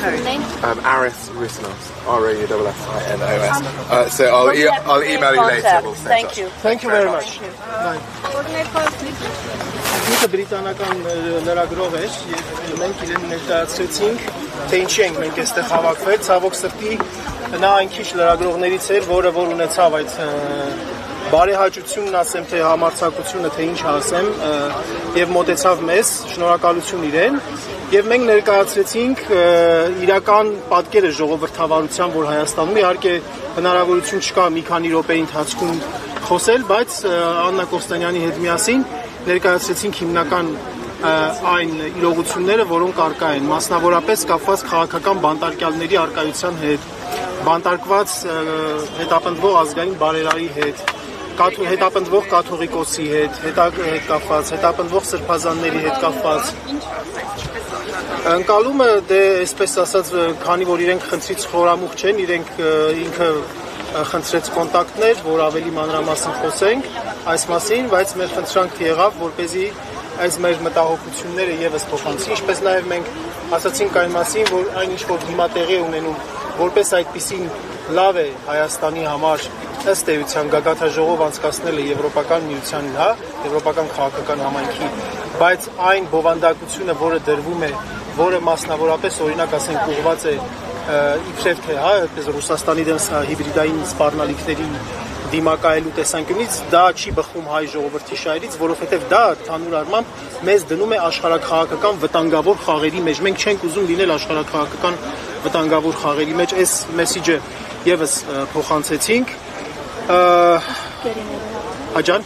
Aris Rusinos, R-A-U-S-S-I-N-O-S. So I'll email you later. We'll stay in touch. Thank you very much. Ինքը բրիտանական լրագրող էր եւ մենք իրեն ներկայացրեցինք թե ինչի ենք մենք այստեղ հավաքվել ցավոք սրտի նա այն քիչ լրագրողներից էր որը որ ունեցավ այդ բարեհաճությունն ասեմ թե համարձակությունը թե ինչ ասեմ եւ մոտեցավ մեզ շնորհակալություն իրեն եւ մենք ներկայացրեցինք իրական պատկերը ժողովրդավարության որ Հայաստանում իհարկե հնարավորություն չկա մի քանի րոպեի ընթացքում խոսել բայց Աննա Կոստանյանի հետ միասին ներկայացրեցինք հիմնական այն իրողությունները, որոնք առկա են, մասնավորապես կապված քաղաքական բանտարկյալների առկայության հետ, բանտարկված հետապնդվող ազգային բարերարի հետ, հետապնդվող կաթողիկոսի հետ կապված, հետապնդվող սրբազանների հետ կապված։ Ընկալումը դե այսպես ասած, քանի որ իրենք խնդրից խորամուխ չեն, իրենք ինքը խնդրեց կոնտակտներ, որ ավելի մանրամասն խոսենք այս մասին, բայց մեր խնդրանքը եղավ, որպեսզի այս մեր մտահոգությունները եւս փոխանցի, ինչպես նաեւ մենք ասացինք այն մասին, որ այն ինչ որ հիմա տեղի ունենում, որպես այդպիսին լավ է Հայաստանի համար ըստ էության գագաթաժողով անցկացնելը Եվրոպական միությանն, հա, Եվրոպական քաղաքական համայնքի, բայց այն բովանդակությունը, որը դրվում է, որը մասնավորապես օրինակ ասենք ուղղված է իբրև թե հա այդպես Ռուսաստանի դեմ հիբրիդային սպառնալիքների դիմակայելու տեսանկյունից դա չի բխում հայ ժողովրդի շահերից, որովհետև դա ընդհանուր առմամբ մեզ դնում է աշխարհաքաղաքական վտանգավոր խաղերի մեջ։ Մենք չենք ուզում լինել աշխարհաքաղաքական վտանգավոր խաղերի մեջ։ Այս մեսիջը եւս փոխանցեցինք։ Աջան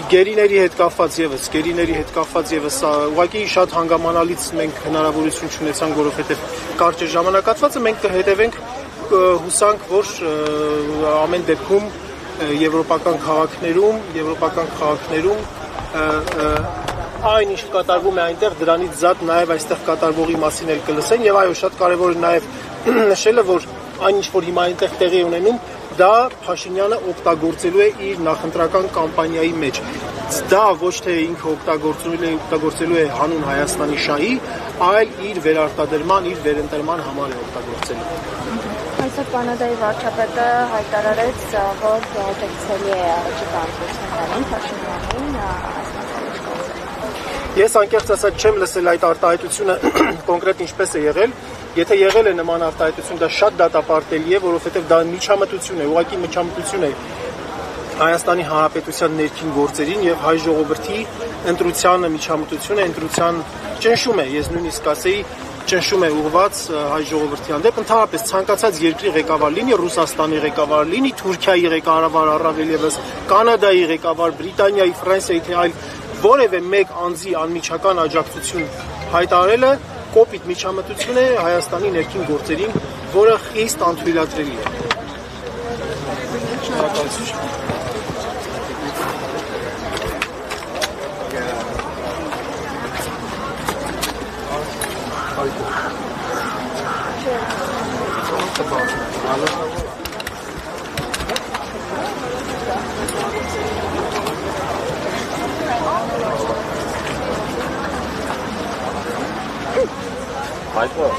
Գերիների հետ կապված եւս ուղղակի շատ հանգամանալից մենք հնարավորություն չունեցանք, որովհետեւ կարճ է ժամանակացվածը, մենք կհետևենք հուսանք, որ ամեն դեպքում եվրոպական քաղաքներում այն ինչ կատարվում է այնտեղ դրանից զատ նաեւ այստեղ կատարվողի մասին էլ կլսեն եւ այո շատ կարեւոր է նաեւ նշելը, որ այն ինչ որ հիմա այնտեղ տեղի ունենում դա Փաշինյանը օգտագործելու է իր նախընտրական կամպանիայի մեջ։ Դա ոչ թե ինքը օգտագործելու է հանուն Հայաստանի շահի, այլ իր վերարտադրման, իր վերընտրման համար է օգտագործելու։ Այսօր Կանադայի վարչապետը հայտարարեց, որ աջակցելի է առաջիկա ընտրություններին Փաշինյանին Ես անկեղծ ասած չեմ լսել այդ արտահայտությունը կոնկրետ ինչպես է եղել։ Եթե եղել է նման արտահայտություն, դա շատ դատապարտելի է, որովհետև դա միջամտություն է, ուղղակի միջամտություն է Հայաստանի Հանրապետության ներքին գործերին եւ հայ ժողովրդի ընտրությանը միջամտություն է, ընտրության ճնշում է, ես նույնիսկ ասեի ճնշում է ուղղված հայ ժողովրդի հանդեպ, ընդհանրապես ցանկացած երկրի ղեկավար լինի, Ռուսաստանի ղեկավար լինի, Թուրքիայի ղեկավար առավել եւս, Կանադայի ղեկավար, Բրիտանիայի, Ֆրանսիայի թե այլ որևէ մեկ անձի անմիջական աջակցություն հայտարարելը կոպիտ միջամտություն է Հայաստանի ներքին գործերին, որը խիստ անթույլատրելի է։ Michael.